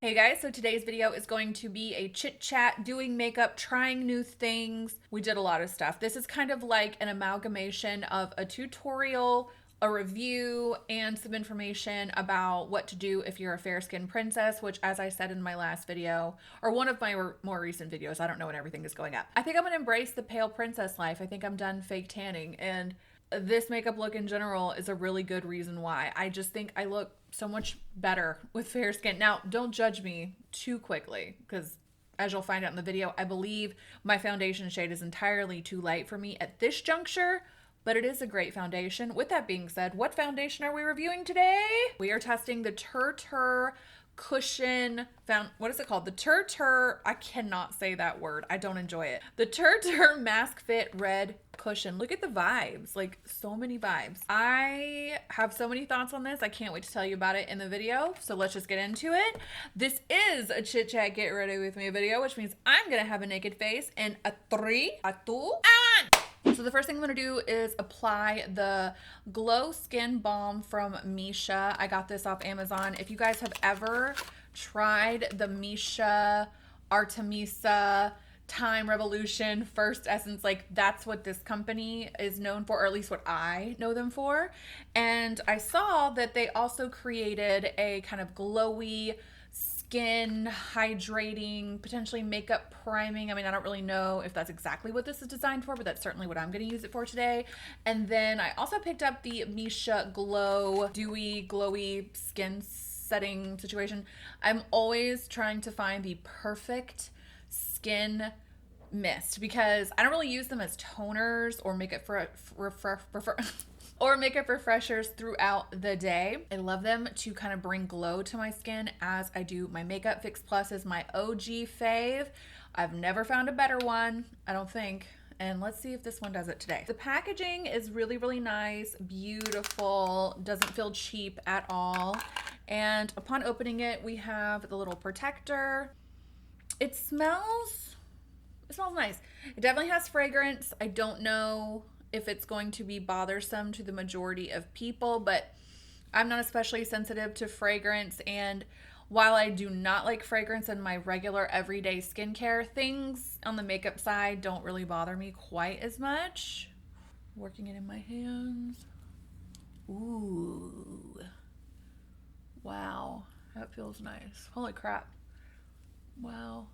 Hey guys, so today's video is going to be a chit chat, doing makeup, trying new things. We did a lot of stuff. This is kind of like an amalgamation of a tutorial, a review, and some information about what to do if you're a fair skinned princess, which, as I said in my last video, or one of my more recent videos, I don't know when everything is going up. I think I'm gonna embrace the pale princess life. I think I'm done fake tanning, and this makeup look in general is a really good reason why. I just think I look so much better with fair skin. Now, don't judge me too quickly because as you'll find out in the video, I believe my foundation shade is entirely too light for me at this juncture, but it is a great foundation. With that being said, what foundation are we reviewing today? We are testing the TirTir cushion what is it called? The TirTir, I cannot say that word. I don't enjoy it. The TirTir Mask Fit Red Cushion. Look at the vibes, like so many vibes. I have so many thoughts on this. I can't wait to tell you about it in the video. So let's just get into it. This is a chit chat, get ready with me video, which means I'm gonna have a naked face in a 3, a 2, and so the first thing I'm gonna do is apply the Glow Skin Balm from Misha. I got this off Amazon. If you guys have ever tried the Misha Artemisa Time Revolution First Essence, like that's what this company is known for, or at least what I know them for. And I saw that they also created a kind of glowy skin hydrating, potentially makeup priming. I mean, I don't really know if that's exactly what this is designed for, but that's certainly what I'm going to use it for today. And then I also picked up the Misha Glow Dewy Glowy Skin Setting Situation. I'm always trying to find the perfect skin mist because I don't really use them as toners or makeup or makeup refreshers throughout the day. I love them to kind of bring glow to my skin as I do my makeup. Fix Plus is my OG fave. I've never found a better one, I don't think. And let's see if this one does it today. The packaging is really, really nice, beautiful, doesn't feel cheap at all. And upon opening it, we have the little protector. It smells nice. It definitely has fragrance. I don't know if it's going to be bothersome to the majority of people, but I'm not especially sensitive to fragrance. And while I do not like fragrance in my regular everyday skincare, things on the makeup side don't really bother me quite as much. Working it in my hands. Ooh. Wow. That feels nice. Holy crap. Wow.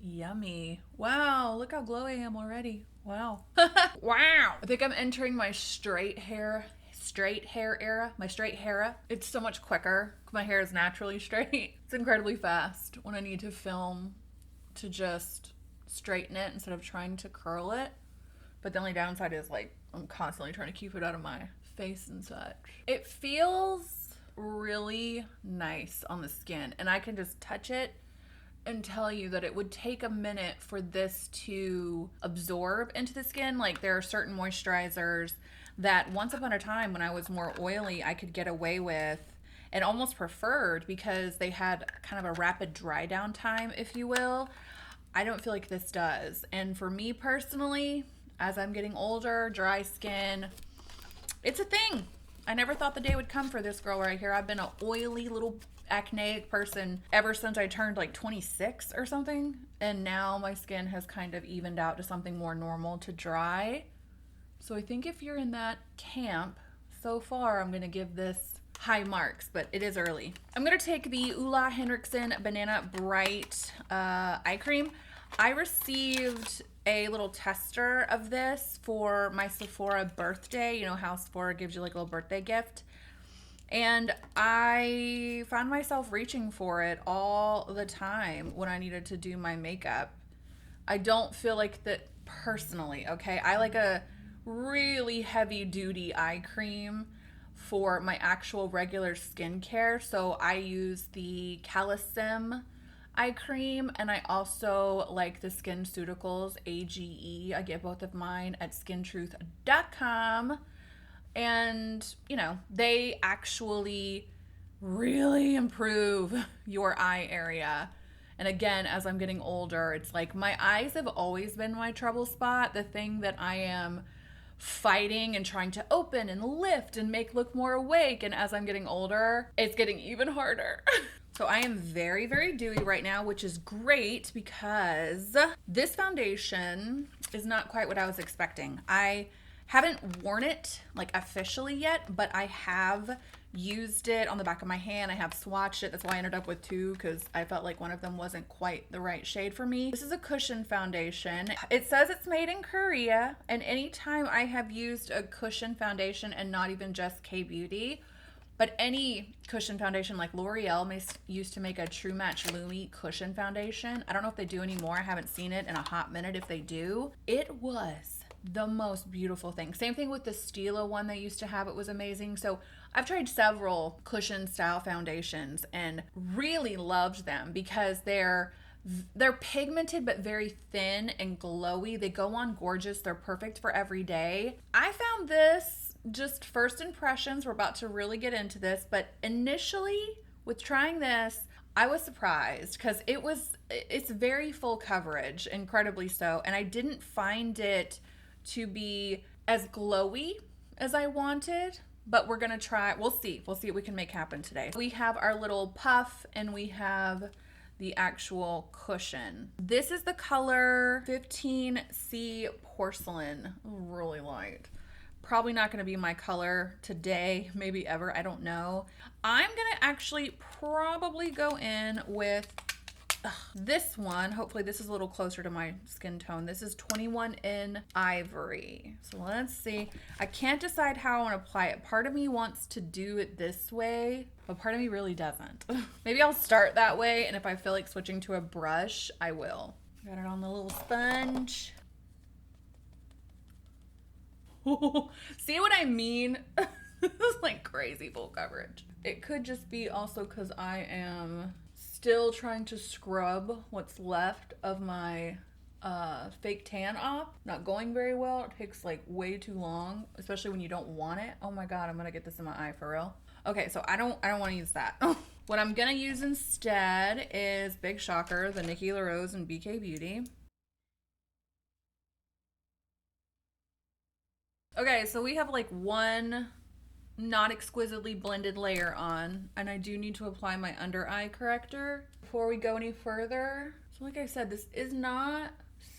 Yummy. Wow, look how glowy I am already. Wow. Wow. I think I'm entering my straight hair era, my straight hair. It's so much quicker. My hair is naturally straight. It's incredibly fast when I need to film to just straighten it instead of trying to curl it. But the only downside is like I'm constantly trying to keep it out of my face and such. It feels really nice on the skin, and I can just touch it and tell you that it would take a minute for this to absorb into the skin. Like there are certain moisturizers that once upon a time when I was more oily, I could get away with and almost preferred because they had kind of a rapid dry down time, if you will. I don't feel like this does. And for me personally, as I'm getting older, dry skin, it's a thing. I never thought the day would come for this girl right here. I've been an oily little acneic person ever since I turned like 26 or something, and now my skin has kind of evened out to something more normal to dry. So I think if you're in that camp, so far I'm gonna give this high marks, but it is early. I'm gonna take the Ulla Henriksen Banana Bright eye cream. I received a little tester of this for my Sephora birthday. You know how Sephora gives you like a little birthday gift. And I found myself reaching for it all the time when I needed to do my makeup. I don't feel like that personally, okay? I like a really heavy duty eye cream for my actual regular skincare. So I use the Calisym eye cream, and I also like the SkinCeuticals AGE. I get both of mine at skintruth.com. And, you know, they actually really improve your eye area. And again, as I'm getting older, it's like my eyes have always been my trouble spot, the thing that I am fighting and trying to open and lift and make look more awake. And as I'm getting older, it's getting even harder. So I am very, very dewy right now, which is great because this foundation is not quite what I was expecting. I haven't worn it like officially yet, but I have used it on the back of my hand. I have swatched it. That's why I ended up with two, because I felt like one of them wasn't quite the right shade for me. This is a cushion foundation. It says it's made in Korea, and anytime I have used a cushion foundation, and not even just K-Beauty, but any cushion foundation, like L'Oreal used to make a True Match Lumi cushion foundation. I don't know if they do anymore. I haven't seen it in a hot minute if they do. It was the most beautiful thing. Same thing with the Stila one they used to have. It was amazing. So I've tried several cushion style foundations and really loved them because they're pigmented but very thin and glowy. They go on gorgeous. They're perfect for every day. I found this, just first impressions, we're about to really get into this, but initially with trying this, I was surprised because it's very full coverage, incredibly so, and I didn't find it to be as glowy as I wanted, but we're gonna try. We'll see what we can make happen today. We have our little puff and we have the actual cushion. This is the color 15C Porcelain, really light. Probably not gonna be my color today, maybe ever, I don't know. I'm gonna actually probably go in with this one. Hopefully this is a little closer to my skin tone. This is 21 in Ivory. So let's see. I can't decide how I want to apply it. Part of me wants to do it this way, but part of me really doesn't. Maybe I'll start that way, and if I feel like switching to a brush, I will. Got it on the little sponge. See what I mean? This is like crazy full coverage. It could just be also because I am still trying to scrub what's left of my fake tan off. Not going very well. It takes like way too long, especially when you don't want it. Oh my god, I'm gonna get this in my eye for real. Okay, so I don't want to use that. What I'm gonna use instead is, big shocker, the Nikki LaRose and BK Beauty. Okay, so we have like one not exquisitely blended layer on, and I do need to apply my under eye corrector before we go any further. So like I said, this is not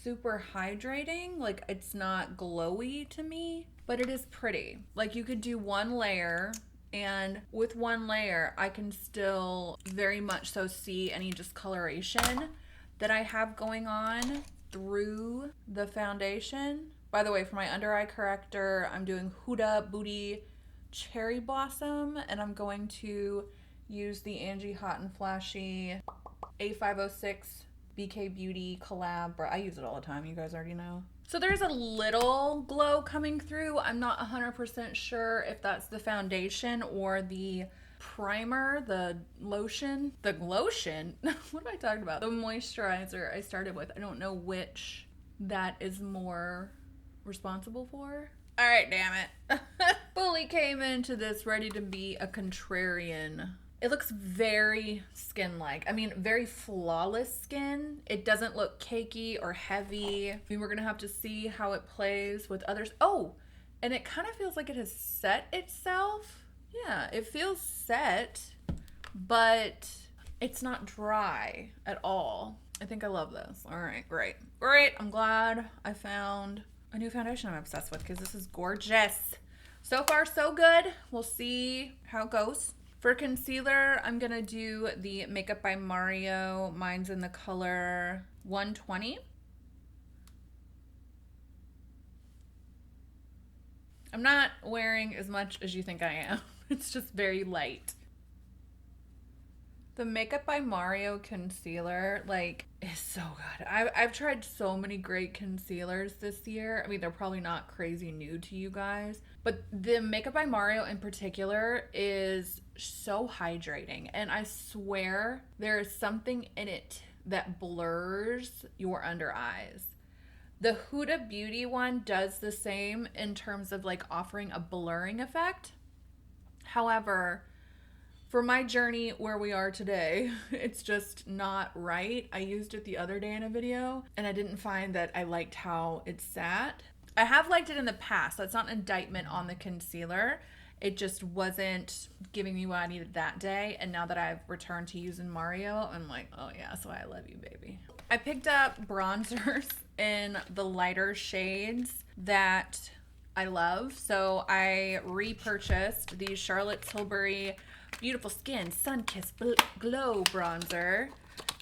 super hydrating, like it's not glowy to me, but it is pretty. Like you could do one layer, and with one layer I can still very much so see any discoloration that I have going on through the foundation. By the way, for my under eye corrector, I'm doing Huda Beauty Cherry Blossom, and I'm going to use the Angie Hot and Flashy A506 BK Beauty collab. I use it all the time, you guys already know. So there's a little glow coming through. I'm not 100% sure if that's the foundation or the primer, the lotion. The lotion? What am I talking about? The moisturizer I started with. I don't know which that is more responsible for. All right, damn it. Fully came into this ready to be a contrarian. It looks very skin-like. I mean, very flawless skin. It doesn't look cakey or heavy. I mean, we're gonna have to see how it plays with others. Oh, and it kind of feels like it has set itself. Yeah, it feels set, but it's not dry at all. I think I love this. All right, great. Great, I'm glad I found a new foundation I'm obsessed with because this is gorgeous. So far, so good. We'll see how it goes. For concealer, I'm gonna do the Makeup by Mario. Mine's in the color 120. I'm not wearing as much as you think I am. It's just very light. The Makeup by Mario concealer, like, is so good. I've tried so many great concealers this year. I mean, they're probably not crazy new to you guys, but the Makeup by Mario in particular is so hydrating. And I swear there is something in it that blurs your under eyes. The Huda Beauty one does the same in terms of like offering a blurring effect. However, for my journey where we are today, it's just not right. I used it the other day in a video and I didn't find that I liked how it sat. I have liked it in the past. That's not an indictment on the concealer. It just wasn't giving me what I needed that day. And now that I've returned to using Mario, I'm like, oh yeah, so I love you, baby. I picked up bronzers in the lighter shades that I love. So I repurchased the Charlotte Tilbury Beautiful Skin Sun-Kissed Glow Bronzer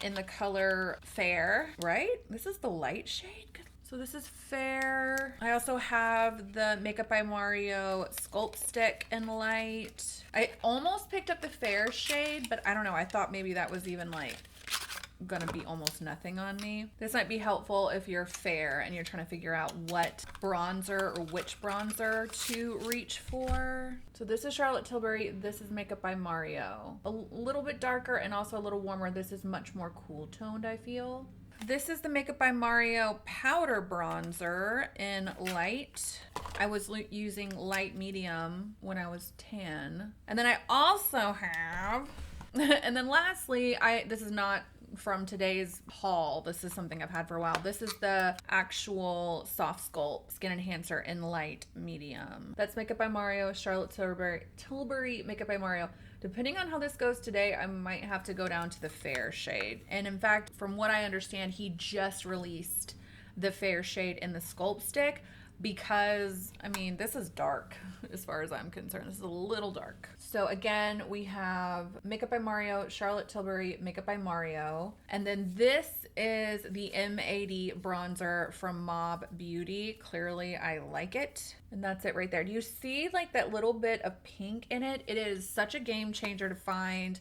in the color Fair, right? This is the light shade. So this is Fair. I also have the Makeup by Mario Sculpt Stick in light. I almost picked up the Fair shade, but I don't know. I thought maybe that was even like gonna be almost nothing on me. This might be helpful if you're fair and you're trying to figure out what bronzer or which bronzer to reach for. So this is Charlotte Tilbury. This is Makeup by Mario. A little bit darker and also a little warmer. This is much more cool toned, I feel. This is the Makeup by Mario powder bronzer in light. I was using light medium when I was tan. And then I also have, and then lastly, this is not from today's haul. This is something I've had for a while. This is the actual Soft Sculpt Skin Enhancer in light medium. That's Makeup by Mario, Charlotte Tilbury Makeup by Mario. Depending on how this goes today, I might have to go down to the Fair shade. And in fact, from what I understand, he just released the Fair shade in the Sculpt Stick because, I mean, this is dark as far as I'm concerned. This is a little dark. So again, we have Makeup by Mario, Charlotte Tilbury, Makeup by Mario. And then this is the M80 bronzer from Mob Beauty. Clearly, I like it. And that's it right there. Do you see like that little bit of pink in it? It is such a game changer to find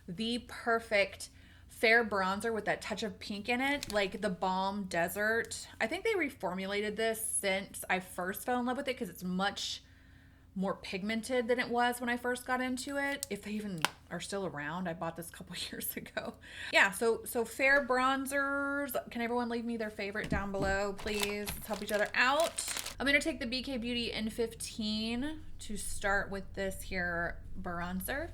the perfect fair bronzer with that touch of pink in it, like the Balm Desert. I think they reformulated this since I first fell in love with it because it's much more pigmented than it was when I first got into it. If they even are still around. I bought this a couple years ago. Yeah, so fair bronzers. Can everyone leave me their favorite down below, please? Let's help each other out. I'm going to take the BK Beauty N15 to start with this here bronzer.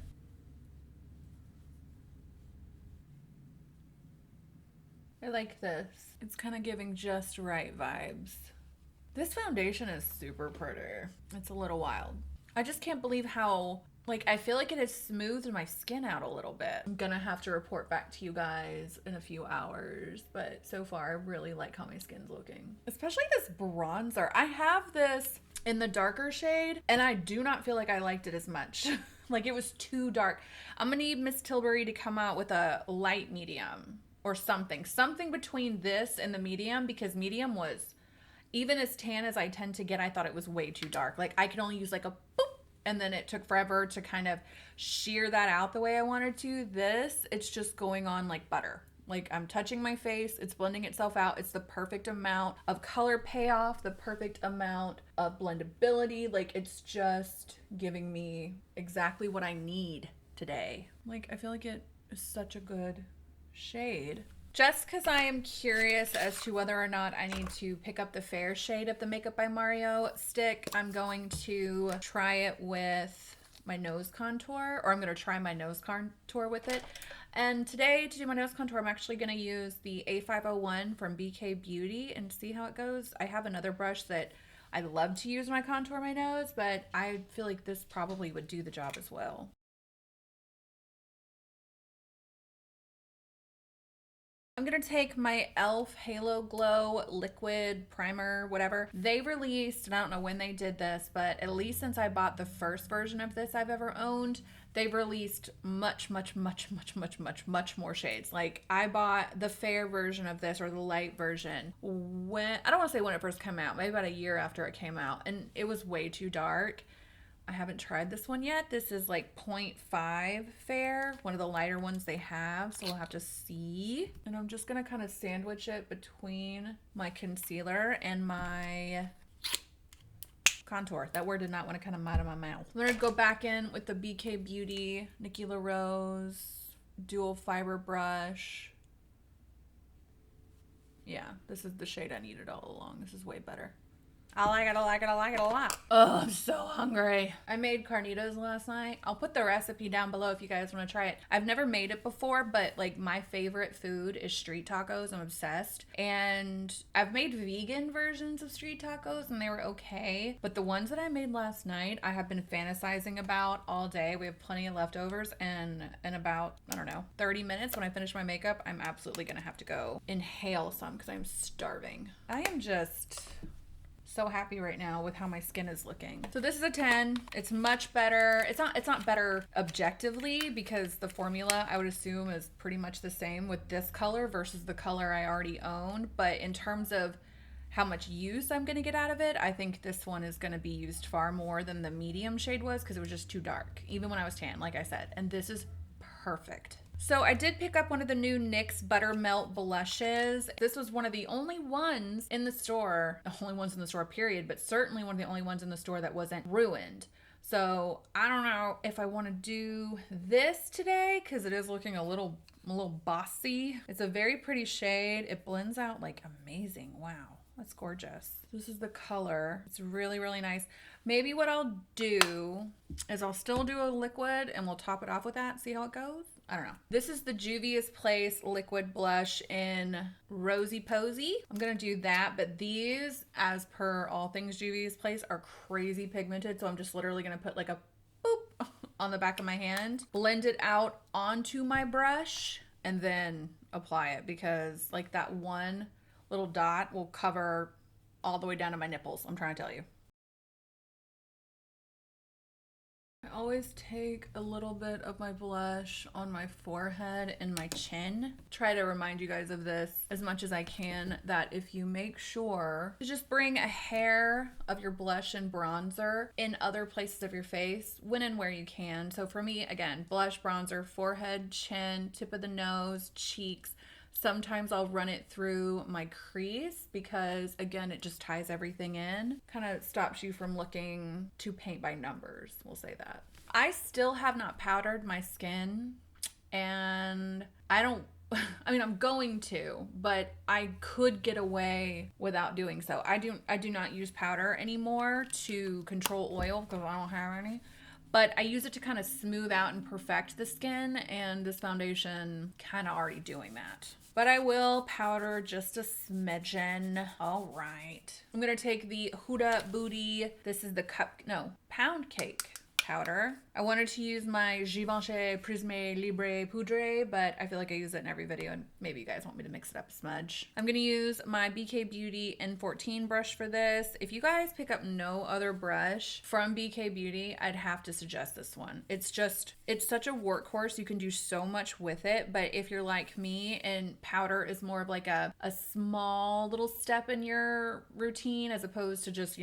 I like this. It's kind of giving just right vibes. This foundation is super pretty. It's a little wild. I just can't believe how, like, I feel like it has smoothed my skin out a little bit. I'm gonna have to report back to you guys in a few hours, but so far I really like how my skin's looking. Especially this bronzer. I have this in the darker shade and I do not feel like I liked it as much. Like it was too dark. I'm gonna need Miss Tilbury to come out with a light medium or something between this and the medium, because medium was, even as tan as I tend to get, I thought it was way too dark. Like I could only use like a boop, and then it took forever to kind of sheer that out the way I wanted to. This, it's just going on like butter. Like I'm touching my face, it's blending itself out. It's the perfect amount of color payoff, the perfect amount of blendability. Like it's just giving me exactly what I need today. Like I feel like it is such a good shade. Just because I am curious as to whether or not I need to pick up the fair shade of the Makeup by Mario stick, I'm going to try it with my nose contour, or I'm going to try my nose contour with it. And today, to do my nose contour, I'm actually going to use the A501 from BK Beauty and see how it goes. I have another brush that I love to use when I contour my nose, but I feel like this probably would do the job as well. I'm going to take my e.l.f. Halo Glow liquid primer, whatever. They released, and I don't know when they did this, but at least since I bought the first version of this I've ever owned, they've released much more shades. Like I bought the fair version of this, or the light version, when, I don't want to say when it first came out, maybe about a year after it came out, and it was way too dark. I haven't tried this one yet. This is like 0.5 fair, one of the lighter ones they have, so we'll have to see. And I'm just gonna kind of sandwich it between my concealer and my contour. That word did not want to come out of my mouth. I'm gonna go back in with the BK Beauty Nikki LaRose dual fiber brush. Yeah, this is the shade I needed all along. This is way better. I like it, I like it, I like it a lot. Oh, I'm so hungry. I made carnitas last night. I'll put the recipe down below if you guys want to try it. I've never made it before, but like my favorite food is street tacos. I'm obsessed. And I've made vegan versions of street tacos and they were okay. But the ones that I made last night, I have been fantasizing about all day. We have plenty of leftovers, and in about, I don't know, 30 minutes when I finish my makeup, I'm absolutely gonna have to go inhale some because I'm starving. I am just so happy right now with how my skin is looking. So this is a 10. It's much better. It's not better objectively because the formula I would assume is pretty much the same with this color versus the color I already own. But in terms of how much use I'm gonna get out of it, I think this one is gonna be used far more than the medium shade was because it was just too dark, even when I was tan, like I said. And this is perfect. So I did pick up one of the new NYX Buttermelt blushes. This was one of the only ones in the store, period, but certainly one of the only ones in the store that wasn't ruined. So I don't know if I want to do this today because it is looking a little bossy. It's a very pretty shade. It blends out like amazing. Wow, that's gorgeous. This is the color. It's really, really nice. Maybe what I'll do is I'll still do a liquid and we'll top it off with that, see how it goes. I don't know. This is the Juvia's Place liquid blush in Rosy Posy. I'm gonna do that, but these, as per all things Juvia's Place, are crazy pigmented, so I'm just literally gonna put like a boop on the back of my hand, blend it out onto my brush, and then apply it because like that one little dot will cover all the way down to my nipples. I'm trying to tell you. I always take a little bit of my blush on my forehead and my chin. Try to remind you guys of this as much as I can, that if you make sure to just bring a hair of your blush and bronzer in other places of your face when and where you can. So for me, again, blush, bronzer, forehead, chin, tip of the nose, cheeks. Sometimes I'll run it through my crease because, again, it just ties everything in. Kind of stops you from looking too paint by numbers, we'll say that. I still have not powdered my skin, and I'm going to, but I could get away without doing so. I do not use powder anymore to control oil because I don't have any. But I use it to kind of smooth out and perfect the skin, and this foundation kind of already doing that. But I will powder just a smidgen. All right. I'm going to take the Huda Beauty. This is the pound cake powder. I wanted to use my Givenchy Prisme Libre Poudre, but I feel like I use it in every video and maybe you guys want me to mix it up a smudge. I'm going to use my BK Beauty N14 brush for this. If you guys pick up no other brush from BK Beauty, I'd have to suggest this one. It's such a workhorse. You can do so much with it, but if you're like me and powder is more of like a small little step in your routine as opposed to just,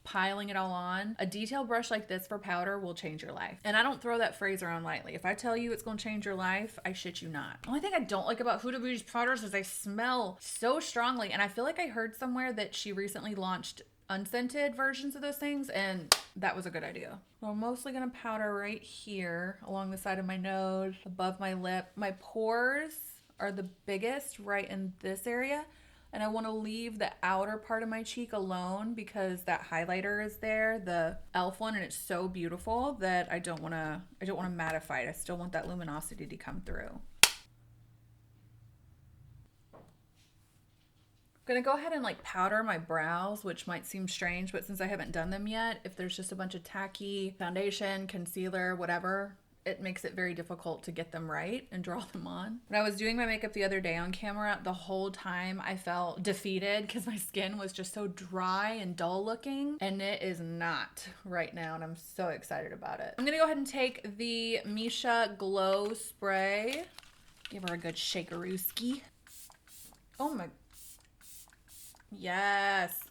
piling it all on, a detail brush like this for powder will change your life. And I don't throw that phrase around lightly. If I tell you it's going to change your life, I shit you not. The only thing I don't like about Huda Beauty's powders is they smell so strongly, and I feel like I heard somewhere that she recently launched unscented versions of those things, and that was a good idea. So I'm mostly gonna powder right here along the side of my nose, above my lip. My pores are the biggest right in this area, and I want to leave the outer part of my cheek alone because that highlighter is there, the e.l.f. one, and it's so beautiful that I don't want to mattify it. I still want that luminosity to come through. I'm gonna go ahead and powder my brows, which might seem strange, but since I haven't done them yet, if there's just a bunch of tacky foundation, concealer, whatever, it makes it very difficult to get them right and draw them on. When I was doing my makeup the other day on camera, the whole time I felt defeated because my skin was just so dry and dull looking, and it is not right now, and I'm so excited about it. I'm gonna go ahead and take the Misha Glow Spray. Give her a good shakerooski. Oh my, yes.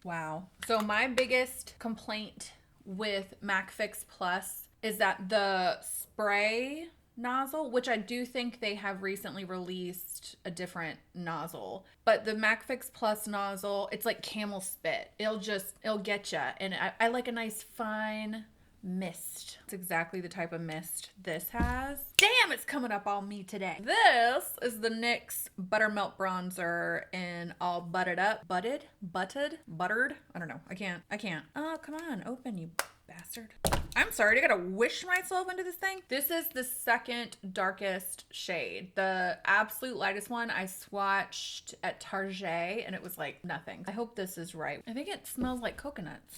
Wow. So my biggest complaint with MAC Fix Plus is that the spray nozzle, which I do think they have recently released a different nozzle, but the MAC Fix Plus nozzle, it's like camel spit. It'll get ya. And I like a nice fine mist. It's exactly the type of mist this has. Damn, Damn, it's coming up on me today. This is the NYX Buttermilk Bronzer in all buttered up. Buttered? I don't know. I can't. Oh, come on. Open, you bastard. I'm sorry, I gotta wish myself into this thing. This is the second darkest shade. The absolute lightest one I swatched at TirTir and it was like nothing. I hope this is right. I think it smells like coconuts.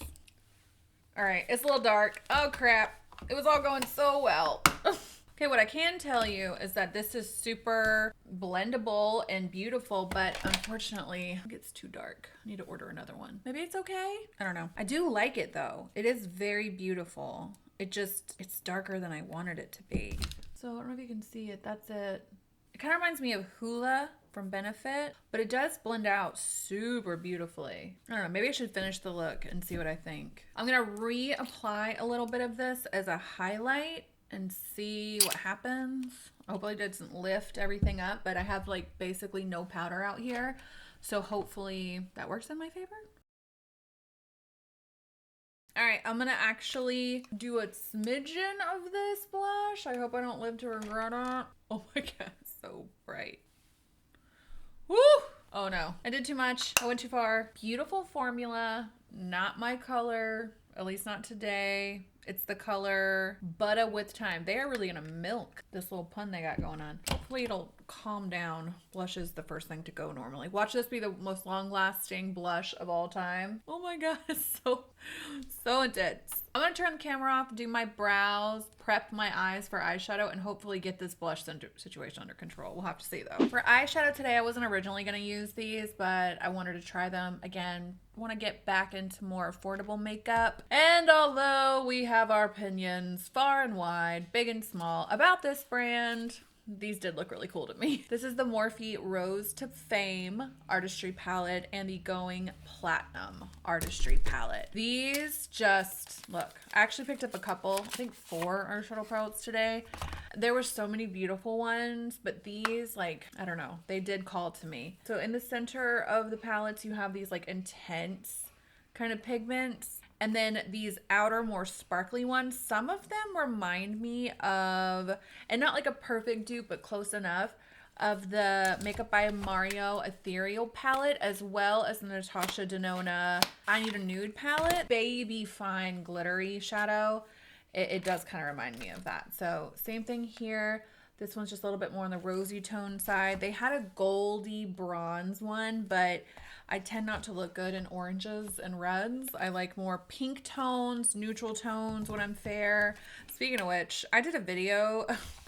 All right, it's a little dark. Oh crap. It was all going so well. Okay, what I can tell you is that this is super blendable and beautiful, but unfortunately, it gets too dark. I need to order another one. Maybe it's okay? I don't know. I do like it though. It is very beautiful. It's darker than I wanted it to be. So I don't know if you can see it. That's it. It kind of reminds me of Hula from Benefit, but it does blend out super beautifully. I don't know, maybe I should finish the look and see what I think. I'm gonna reapply a little bit of this as a highlight and see what happens. Hopefully it doesn't lift everything up, but I have like basically no powder out here. So hopefully that works in my favor. All right, I'm gonna actually do a smidgen of this blush. I hope I don't live to regret it. Oh my God, it's so bright. Woo! Oh no, I did too much. I went too far. Beautiful formula, not my color, at least not today. It's the color Butter with Time. They are really gonna milk this little pun they got going on. Hopefully it'll calm down. Blush is the first thing to go normally. Watch this be the most long-lasting blush of all time. Oh my God, it's so intense. I'm gonna turn the camera off, do my brows, prep my eyes for eyeshadow, and hopefully get this blush situation under control. We'll have to see though. For eyeshadow today, I wasn't originally gonna use these, but I wanted to try them again. I want to get back into more affordable makeup. And although we have our opinions far and wide, big and small, about this brand, these did look really cool to me. This is the Morphe Rose to Fame Artistry Palette and the Going Platinum Artistry Palette. These just, look, I actually picked up a couple, I think 4 eyeshadow palettes today. There were so many beautiful ones, but these, like, I don't know, they did call to me. So in the center of the palettes, you have these like intense kind of pigments. And then these outer, more sparkly ones, some of them remind me of, and not like a perfect dupe, but close enough, of the Makeup by Mario Ethereal palette, as well as the Natasha Denona I Need a Nude palette. Baby fine glittery shadow. It does kind of remind me of that. So same thing here. This one's just a little bit more on the rosy tone side. They had a goldy bronze one, but I tend not to look good in oranges and reds. I like more pink tones, neutral tones when I'm fair. Speaking of which, I did a video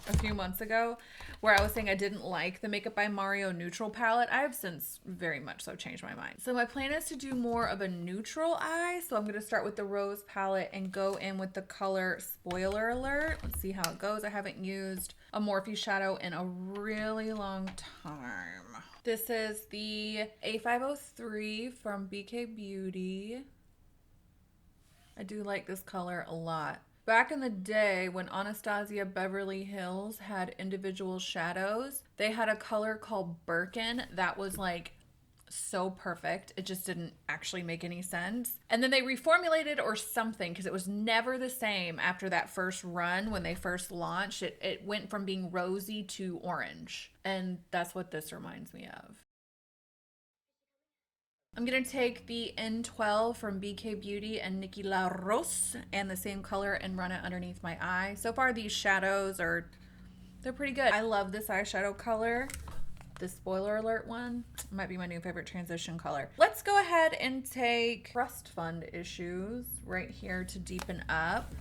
a few months ago where I was saying I didn't like the Makeup by Mario neutral palette. I have since very much so changed my mind. So my plan is to do more of a neutral eye. So I'm going to start with the rose palette and go in with the color Spoiler Alert. Let's see how it goes. I haven't used a Morphe shadow in a really long time. This is the A503 from BK Beauty. I do like this color a lot. Back in the day when Anastasia Beverly Hills had individual shadows, they had a color called Birkin that was like so perfect. It just didn't actually make any sense. And then they reformulated or something because it was never the same after that first run when they first launched. It went from being rosy to orange. And that's what this reminds me of. I'm going to take the N12 from BK Beauty and Nikki La Rose and the same color and run it underneath my eye. So far these shadows they're pretty good. I love this eyeshadow color. This Spoiler Alert one might be my new favorite transition color. Let's go ahead and take Trust Fund Issues right here to deepen up.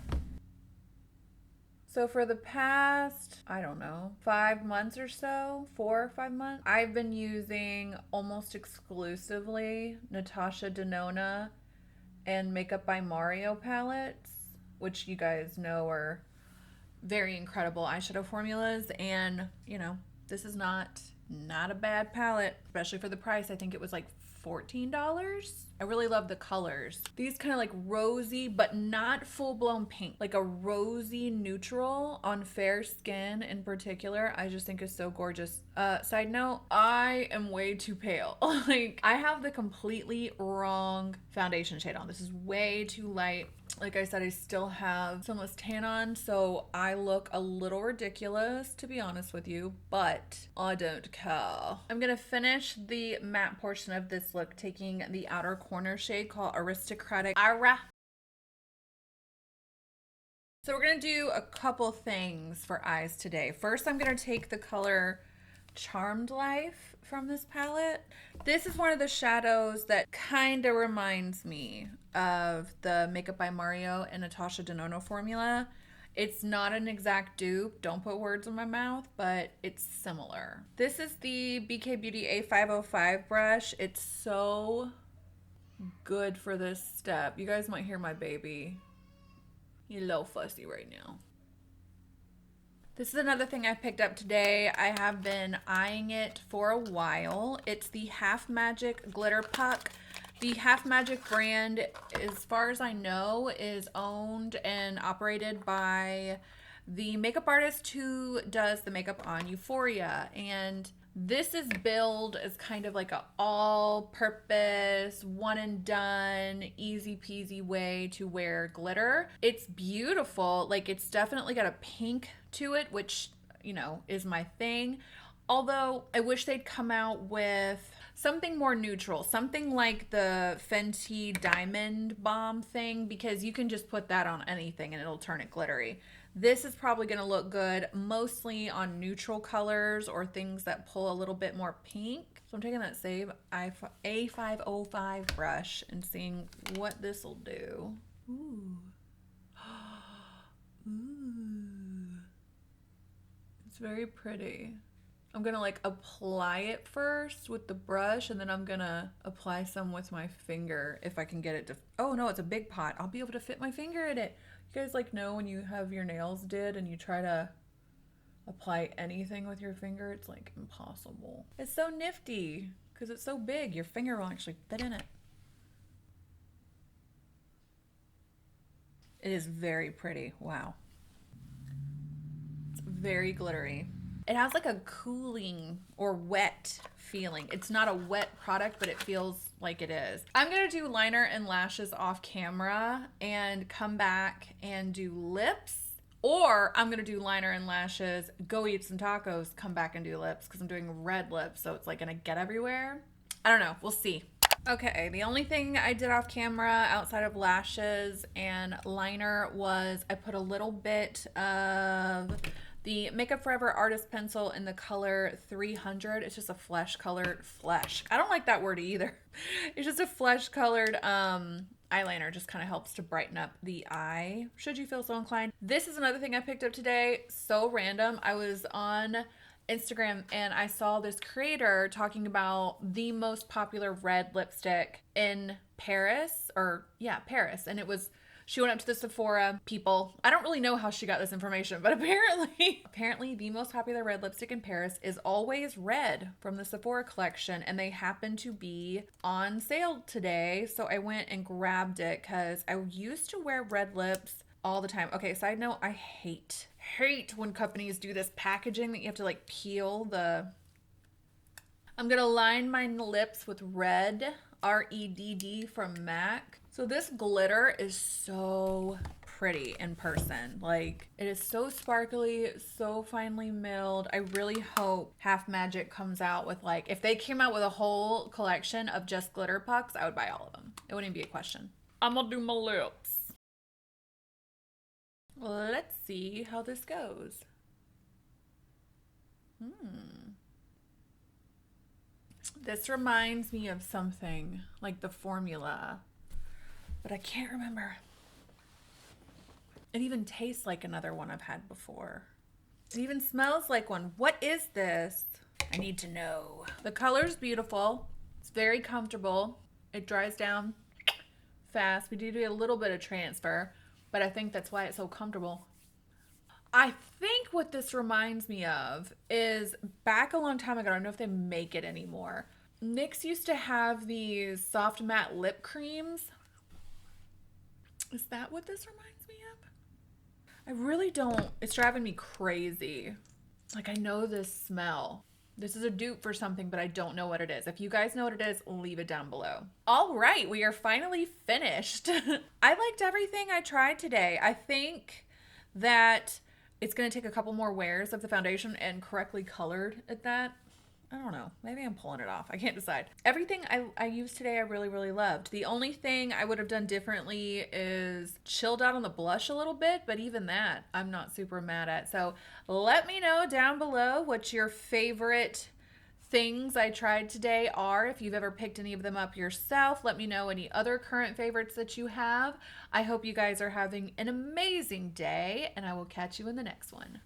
So for the past, I don't know, 5 months or so, 4 or 5 months, I've been using almost exclusively Natasha Denona and Makeup by Mario palettes, which you guys know are very incredible eyeshadow formulas. And, you know, this is not a bad palette, especially for the price. I think it was like $14. I really love the colors. These kind of like rosy, but not full-blown pink, like a rosy neutral on fair skin in particular, I just think is so gorgeous. Side note, I am way too pale. Like I have the completely wrong foundation shade on. This is way too light. Like I said, I still have sunless tan on, so I look a little ridiculous, to be honest with you, but I don't care. I'm gonna finish the matte portion of this look, taking the outer corner shade called Aristocratic Aura. So we're gonna do a couple things for eyes today. First, I'm gonna take the color Charmed Life from this palette. This is one of the shadows that kind of reminds me of the Makeup by Mario and Natasha Denona formula. It's not an exact dupe, don't put words in my mouth, but it's similar. This is the BK Beauty A505 brush. It's so good for this step. You guys might hear my baby. He's a little fussy right now. This is another thing I picked up today. I have been eyeing it for a while. It's the Half Magic Glitter Puck. The Half Magic brand, as far as I know, is owned and operated by the makeup artist who does the makeup on Euphoria. And this is billed as kind of like a all-purpose, one and done, easy peasy way to wear glitter. It's beautiful. Like, it's definitely got a pink to it, which, you know, is my thing. Although I wish they'd come out with something more neutral, something like the Fenty Diamond Bomb thing, because you can just put that on anything and it'll turn it glittery. This is probably going to look good mostly on neutral colors or things that pull a little bit more pink. So I'm taking that same A505 brush and seeing what this will do. Ooh. Ooh. It's very pretty. I'm gonna like apply it first with the brush, and then I'm gonna apply some with my finger if I can get it to, oh no, it's a big pot. I'll be able to fit my finger in it. You guys like know when you have your nails did and you try to apply anything with your finger, it's like impossible. It's so nifty because it's so big, your finger will actually fit in it. It is very pretty, wow. It's very glittery. It has like a cooling or wet feeling. It's not a wet product, but it feels like it is. I'm gonna do liner and lashes off camera and come back and do lips, or I'm gonna do liner and lashes, go eat some tacos, come back and do lips, because I'm doing red lips, so it's like gonna get everywhere. I don't know, we'll see. Okay, the only thing I did off camera outside of lashes and liner was I put a little bit of the Makeup Forever Artist Pencil in the color 300. It's just a flesh colored flesh. I don't like that word either. It's just a flesh colored eyeliner. Just kind of helps to brighten up the eye, should you feel so inclined. This is another thing I picked up today. So random. I was on Instagram and I saw this creator talking about the most popular red lipstick in Paris, or yeah, Paris. And it was, she went up to the Sephora people. I don't really know how she got this information, but apparently the most popular red lipstick in Paris is Always Red from the Sephora collection, and they happen to be on sale today. So I went and grabbed it because I used to wear red lips all the time. Okay, side note, I hate when companies do this packaging that you have to like peel the... I'm gonna line my lips with red, R-E-D-D from MAC. So this glitter is so pretty in person. Like, it is so sparkly, so finely milled. I really hope Half Magic comes out with, like, if they came out with a whole collection of just glitter pucks, I would buy all of them. It wouldn't even be a question. I'm gonna do my lips. Let's see how this goes. This reminds me of something, like the formula, but I can't remember. It even tastes like another one I've had before. It even smells like one. What is this? I need to know. The color's beautiful. It's very comfortable. It dries down fast. We do a little bit of transfer, but I think that's why it's so comfortable. I think what this reminds me of is back a long time ago, I don't know if they make it anymore. NYX used to have these soft matte lip creams. Is that what this reminds me of? I really don't. It's driving me crazy. Like, I know this smell. This is a dupe for something, but I don't know what it is. If you guys know what it is, leave it down below. All right, we are finally finished. I liked everything I tried today. I think that it's going to take a couple more wears of the foundation and correctly colored at that. I don't know. Maybe I'm pulling it off. I can't decide. Everything I used today, I really, really loved. The only thing I would have done differently is chilled out on the blush a little bit, but even that, I'm not super mad at. So let me know down below what your favorite things I tried today are. If you've ever picked any of them up yourself, let me know any other current favorites that you have. I hope you guys are having an amazing day, and I will catch you in the next one.